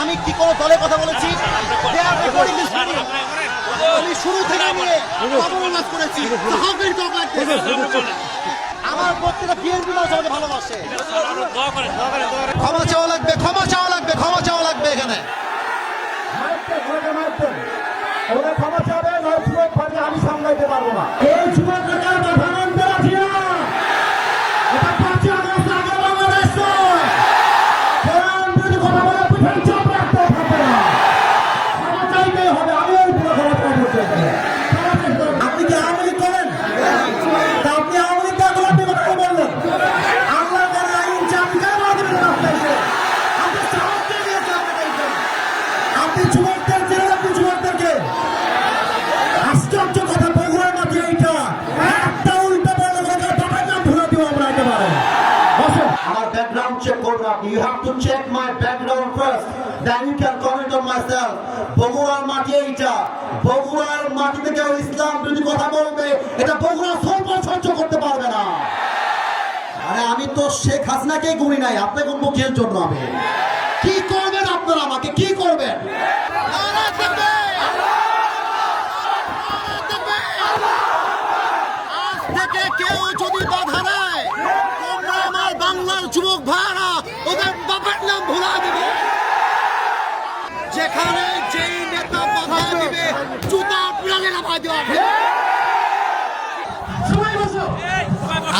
আমি কি কোনো দলের কথা বলেছি? আমি শুরু থেকে নিয়ে অবমাননা করেছি। আমার প্রত্যেকটা বিএনপি মানুষ আমাকে ভালোবাসে। ক্ষমা চাওয়া লাগবে, ক্ষমা চাওয়া লাগবে, ক্ষমা চাওয়া লাগবে এখানে। ক্ষমা চাবে আমি সামলাইতে পারবো না। এই যুবকরা বাধানন্দে রাখি না। এটা 5 আগস্ট আগে বাংলাদেশ নয়। কোরআন বিরোধী কথা বলে পিঠের চাপ রাখতে হবে না। ক্ষমা চাইতেই হবে। আমি এই পুরো ক্ষমা চাইতে আপনি কি আওয়ামী লীগ করেন? তা আপনি আওয়ামী লীগ দেখলে আপনি কথা বললেন। আল্লাহ করে আইন চাপি কেন দেবেন না আপনি? আপনি সাহস দিয়ে দিয়েছেন আপনাকে। আপনি যুবকদের জেলে আপনি যুবকদেরকে আশ্চর্য কথা বগুড়ার মাঝে এইটা একটা উল্টো বলে বাবার নাম ভুলে দিব আমরা একেবারে। আমার ব্যাকগ্রাউন্ড চেক করবেন আপনি। You have to check my background first, then you can comment on myself. বগুড়ার মাটি এইটা। বগুড়ার মাটিতে কেউ ইসলাম বিরোধী কথা বলবে, এটা বগুড়া সহ্য করতে পারবে না। আরে আমি তো শেখ হাসিনাকে গুনি নাই, আপনাকে গুনবো কিসের জন্য? আমি কি করবেন আপনারা? আমাকে কি করবেন? কেউ যদি বাধা দেয়, তোমরা আমার বাংলার যুবক ভাইরা ওদের বাবার নাম ভুলা দিবে। যেখানে যেই নেতা বাধা দিবে জুতা পিড়ালে নামাই দেওয়া হবে।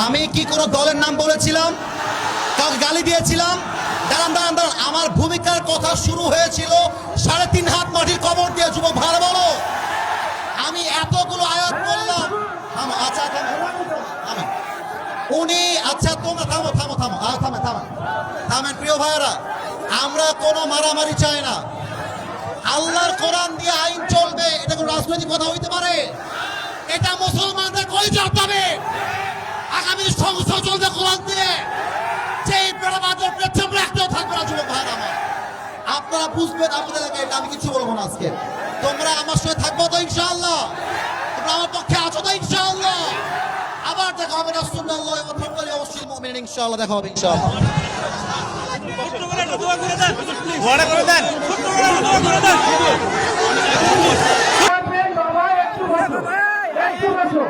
আমি কি কোনো দলের নাম বলেছিলাম? কাউকে গালি দিয়েছিলাম? দাঁড়ান দাঁড়ান দাঁড়ান, আমার ভূমিকার কথা শুরু হয়েছিল 3.5 হাত মাটির কবর দিয়ে। যুবক ভালো বলো, আমি এতগুলো আয়াত বললাম। আচ্ছা উনি আচ্ছা তোমরা থামো থামো থামো থামেন প্রিয় ভাইয়েরা, আমরা কোনো মারামারি চাই না। আল্লাহর কোরআন দিয়ে আইন চলবে, এটা কোনো রাজনৈতিক কথা হইতে পারে? এটা মুসলমানদের কই যেতে হবে। আগামী সংসদ চলবে কোরআন দিয়ে। যেই প্রমাণের পেছন রাখতেও থাকবে না যুবক ভাইয়েরা আমার। আপনারা বুঝবেন আপনাদের এলাকায়, এটা আমি কিছু বলবো না আজকে। তোমরা আমার সঙ্গে থাকবো তো ইনশাআল্লাহ? তোমরা আমার পক্ষে আছো তো ইনশাআল্লাহ? আবার দেখা হবে রাসূলুল্লাহ ওয়া তাআলা অবশ্যই মুমিন ইনশাআল্লাহ দেখা হবে ইনশাআল্লাহ। দোয়া করে দেন, দোয়া করে দেন, দোয়া করে দেন। বাবা একটু বসো, একটু বসো।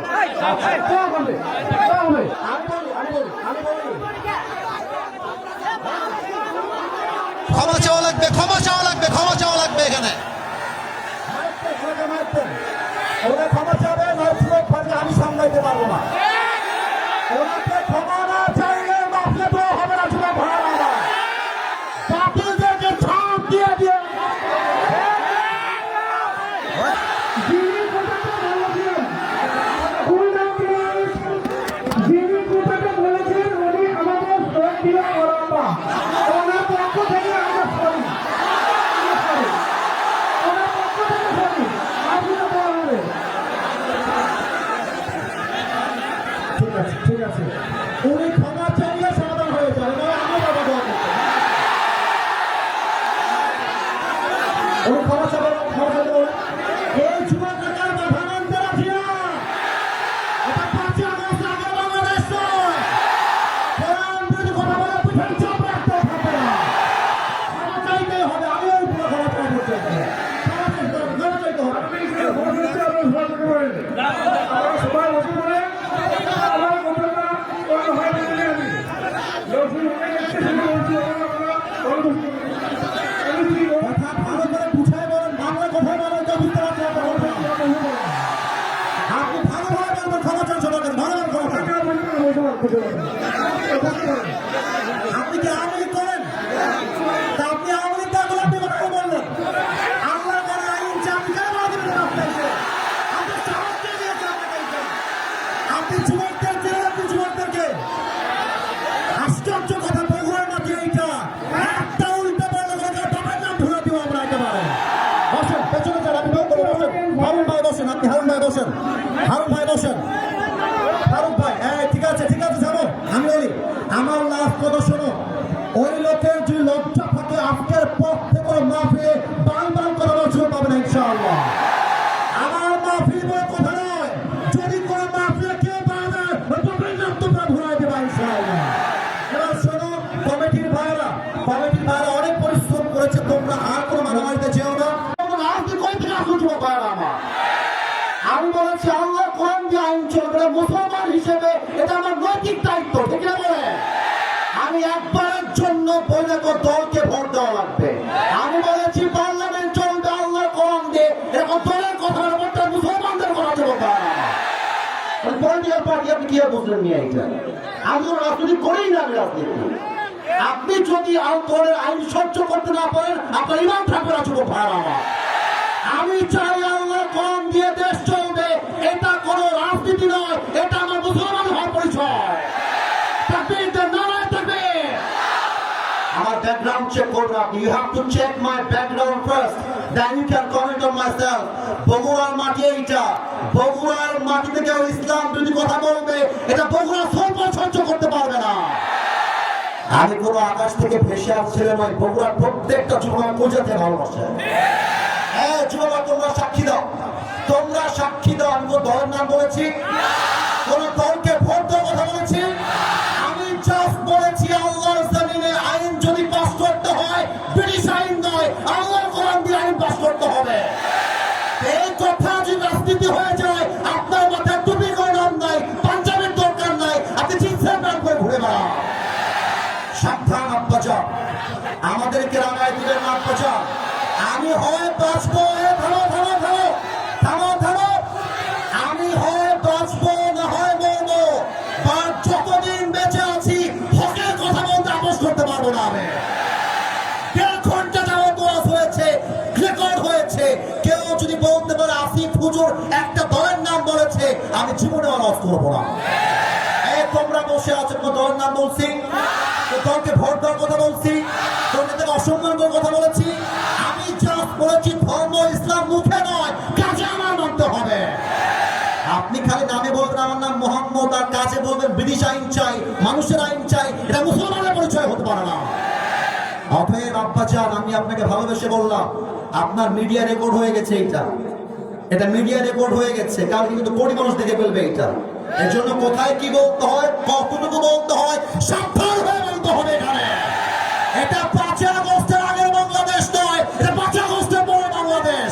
দোয়া করবে, দোয়া হবে। আমি বলি। ক্ষমা চাওয়া লাগবে, ক্ষমা চাওয়া লাগবে, ক্ষমা চাওয়া লাগবে এখানে। ওরা ক্ষমা চাবে আমি সামলাইতে পারবো না। ওনাকে ক্ষমা না চাইলে মাফলে তো হবে না। যুবক ভাইরা বাতিলদেরকে ছাপ দিয়ে দিয়ে যিনি কথাটা বলেছেন উনি আমাদের শোক দিয়ে ওরা ওনার পক্ষ থেকে আমরা সরি, ওনার পক্ষ থেকে সরি। আপনারা বলা হবে ঠিক আছে। উনি ক্ষমা চাইলে সমাধান হয়ে যাবে, তবে আমরা বাবা দোয়া করতে উনি ক্ষমা চাইলে এই যুবকরা বাধানন্দে রাখি না। এটা 5 আগস্ট আগে বাংলাদেশ নয়। কোরআন বিরোধী কথা বলে পিঠের চাপ রাখতে হবে না। ক্ষমা চাইতেই হবে। আমি এই পুরো ক্ষমা চাইতে চাই। ক্ষমা চাইতে হবে। সবাই বসে পড়ে আমার কথাটা ভালো করে বুঝাই বলেন, বাংলা কথাই বলেন, তো বুঝতে পারছেন। আপনি ভালোভাবে বলবেন, ক্ষমা চান সবাইকে, ভালোভাবে ক্ষমা চান। আপনি কি আওয়ামী লীগ করেন? তা আপনি আওয়ামী লীগ দেখলে আপনি কথা বললেন। আল্লাহ করে আইন চাপি কেন দেবেন আপনাকে? আপনি সাহস দিয়ে দিয়েছেন আপনাকে। আপনি যুবকদের জেলে আপনি যুবকদেরকে আশ্চর্য কথা বগুড়ার মাঝে এইটা একটা উল্টো বলে বাবার নাম ভুলে দিব আমরা একেবারে। বসেন, পেছনে যান, আপনি বসেন। হারুন ভাই বসেন, আপনি হারুন ভাই বসেন। হারুন ভাই বসেন। ফারুক ভাই, ঠিক আছে যাবো। আমি বলি আমার লাস্ট কথা শোনো। ওই লোকের যে লজ্জা থাকে আজকের পর থেকে মাহফিলে বারবার করার সুযোগ পাবে না ইনশাআল্লাহ। আমার মাহফিল বলে কথা নয়। যদি কোনো মাহফিলে কেউ পাবে তোমরা ভুলাই দেবা ইনশাআল্লাহ। এবার শোনো কমিটির ভাইরা, নৈতিক দায়িত্ব, ঠিক না বলে? আমি একবারের জন্য বৈধ দলকে ভোট দেওয়া লাগবে। আমি বলেছি পার্লামেন্ট চলবে আল্লাহর কোরআন দিয়ে, এরকম দলের কথা বলতে মুসলমানদের কথা চলবে না। পলিটিক্যাল পার্টি আপনি কি বুঝলেন নিয়ে এটা? আমি তো রাজনীতি করেই না, আমি রাজনীতি। আপনি যদি দলের আইন সহ্য করতে না পারেন, আপনার ইমান থাকবে না। যুবক ভাইরা আমার, আমি চাই আল্লাহর কোরআন দিয়ে দেশ চলবে। এটা কোনো রাজনীতি নয়, এটা আমার মুসলমান হওয়ার পরিচয়। তাকবীর, নারায়ে তাকবীর। আমার ব্যাকগ্রাউন্ড চেক করুন আপনি। You have to check my background first, then you can comment on myself. বগুড়ার মাটি এইটা, বগুড়ার মাটিতে কেউ ইসলাম যদি কথা বলবে, এটা বগুড়া সহ্য করতে পারবে না। আমি কোনো আকাশ থেকে ভেসে আসছিলাম নয়, বগুড়ার প্রত্যেকটা যুবক পূজাতে ভালোবাসে। হ্যাঁ যুবক, তোমরা সাক্ষী দাও, তোমরা সাক্ষী দাও। আমি কোন দলের নাম বলেছি? কোন দলকে ভোট দেওয়ার কথা বলেছি? আমি জাস্ট বলেছি আল্লাহর জমিনে আইন যদি পাস করতে হয়, ব্রিটিশ আইন নয়, আল্লাহর কোরআন দিয়ে আইন পাস করতে হবে। এই কথা যদি রাজনীতি হয়ে যায়, আপনার মাথায় টুপি করে নাম নাই, পাঞ্জাবের দরকার নাই, আপনি জিন্সের প্যান্ট পরে ঘুরে বেড়ান। সাবধান আব্বাজান, আমাদেরকে রামায় দিলেন না আব্বাজান। আমি হয় বাঁচবো, থামো, আমি হয় বাঁচবো না হয় মরবো। যতদিন বেঁচে আছি হকের কথা বলতে আপোষ করতে পারবো না। আমি 1.5 ঘন্টা যাবত ওয়াজ হয়েছে, রেকর্ড হয়েছে। কেউ যদি বলতে পারে আসিফ হুজুর একটা দলের নাম বলেছে, আমি জীবনে ওয়াজ করবো না। তোমরা বসে আছো, কোন দলের নাম বলছি? দলকে ভোট দেওয়ার কথা বলছি? তোমরা অসম্মান করার কথা বলেছি? আমি জাস্ট বলেছি ধর্ম ইসলাম মুখে নয়, কাজে আমার মানতে হবে। আপনি খালি নামে বলবেন আমার নাম মোহাম্মদ, আর কাজে বলবেন ব্রিটিশ আইন চাই, মানুষের আইন চাই, এটা মুসলমানের পরিচয় হতে পারে না। অতএব আব্বাজান, আমি আপনাকে ভালোবেসে বললাম, আপনার মিডিয়া রেকর্ড হয়ে গেছে। এটা মিডিয়া রেকর্ড হয়ে গেছে, কারণ কিন্তু কোটি মানুষ দেখে ফেলবে এটা। এর জন্য কোথায় কি বলতে হয়, কতটুকু বলতে হয়, সাবধান হয়ে বলতে হবে। এখানে এটা 5 আগস্টের আগের বাংলাদেশ নয়, এটা 5 আগস্টের পরে বাংলাদেশ।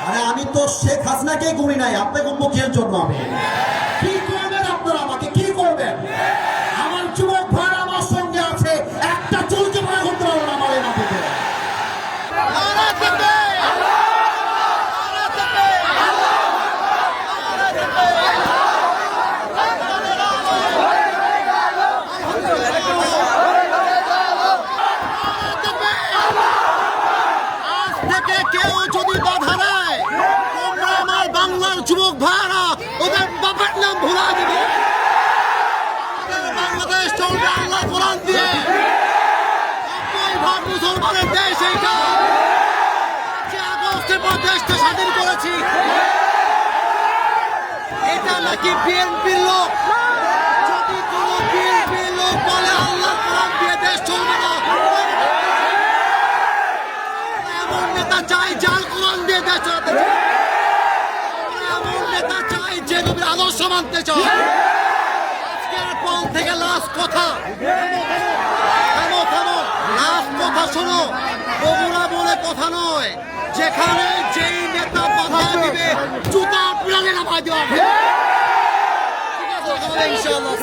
আরে আমি তো শেখ হাসিনাকে গুনি নাই, আপনাকে উন্মুখের জন্য আমি কি করবেন? আপনারা আমাকে কি করবেন? আমার যুবক ভাই আমার সঙ্গে আছে, একটা চলতে পারে করতে পারবো না আমার এই মাটিতে। কেউ যদি বাধা দেয়, তোমরা আমার বাংলার যুবক ভাইরা ওদের বাবার নাম ভুলা দিবে। বাংলাদেশ চলবে আল্লাহ কোরআন দিয়ে। 90% মুসলমানের দেশ এইটা। 5 আগস্টের পর দেশটা স্বাধীন করেছি। এটা নাকি বিএনপির লোক? যদি কোনো বিএনপির লোক বলে আল্লাহ কোরআন দিয়ে দেশ চলবে না, এমন নেতা চাই যার কোরআন দিয়ে দেশ চালাতে চায়। এমন নেতা চাই যে নবীর আদর্শ মানতে চায়। আজকের পর থেকে লাস্ট কথা, থামো, লাস্ট কথা শোনো। বগুড়া বলে কথা নয়, যেখানে যেই নেতা বাধা দিবে জুতা পিড়ালে নামায় দেওয়া হবে। ঠিক আছে, ইনশাআল্লাহ।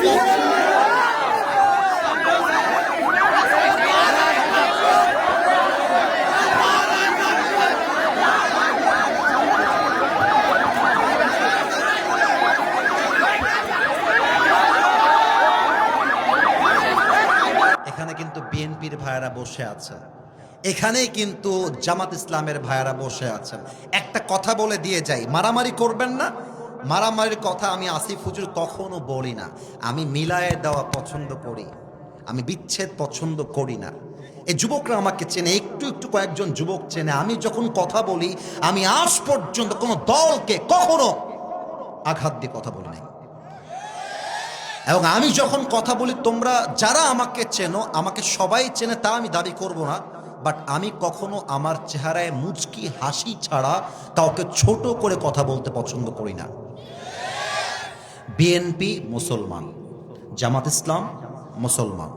এখানে কিন্তু বিএনপির ভাইয়েরা বসে আছেন, এখানেই কিন্তু জামাত ইসলামের ভাইয়েরা বসে আছেন। একটা কথা বলে দিয়ে যাই, মারামারি করবেন না। মারামারির কথা আমি আসিফ হুজুর কখনো বলি না। আমি মিলায়ে দেওয়া পছন্দ করি, আমি বিচ্ছেদ পছন্দ করি না। এই যুবকরা আমাকে চেনে, একটু কয়েকজন যুবক চেনে। আমি যখন কথা বলি, আমি আজ পর্যন্ত কোনো দলকে কখনো আঘাত দিয়ে কথা বলি নাই। এবং আমি যখন কথা বলি, তোমরা যারা আমাকে চেনো, আমাকে সবাই চেনে তা আমি দাবি করব না, বাট আমি কখনো আমার চেহারায় মুচকি হাসি ছাড়া কাউকে ছোট করে কথা বলতে পছন্দ করি না। বিএনপি মুসলমান, জামাত ইসলাম মুসলমান,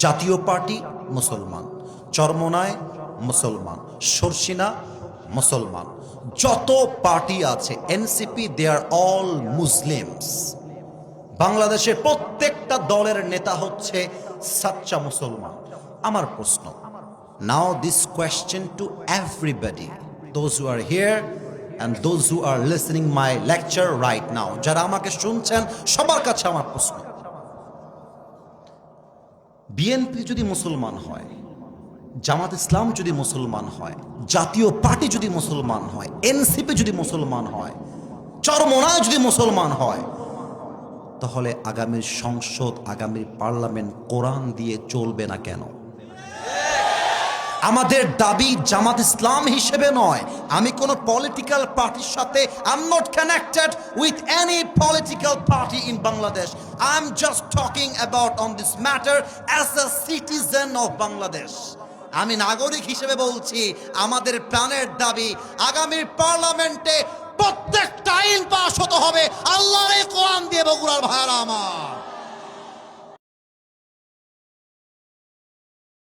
জাতীয় পার্টি মুসলমান, চরমোনাই মুসলমান, শর্ষিনা মুসলমান, যত পার্টি আছে NCP, they are all Muslims. বাংলাদেশের প্রত্যেকটা দলের নেতা হচ্ছে সাচ্চা মুসলমান। আমার প্রশ্ন, now this question to everybody, those who are here and those who are listening my lecture right now, যারা আমাকে শুনছেন সবার কাছে আমার প্রশ্ন, বিএনপি যদি মুসলমান হয়, জামাত ইসলাম যদি মুসলমান হয়, জাতীয় পার্টি যদি মুসলমান হয়, এনসিপি যদি মুসলমান হয়, চরমোনাই যদি মুসলমান হয়, তাহলে আগামীর সংসদ, আগামীর পার্লামেন্ট কোরআন দিয়ে চলবে না কেন? আমাদের দাবি জামাত ইসলাম হিসেবে নয়, আমি কোন পলিটিক্যাল পার্টির সাথে I am not connected with any political party in Bangladesh, I am just talking about on this matter as a citizen of Bangladesh. আমি নাগরিক হিসেবে বলছি, আমাদের প্রাণের দাবি আগামীর পার্লামেন্টে প্রত্যেকটা আইন পাস হতে হবে আল্লাহর এই কোরআন দিয়ে। বগুড়ার ভাইরা আমার,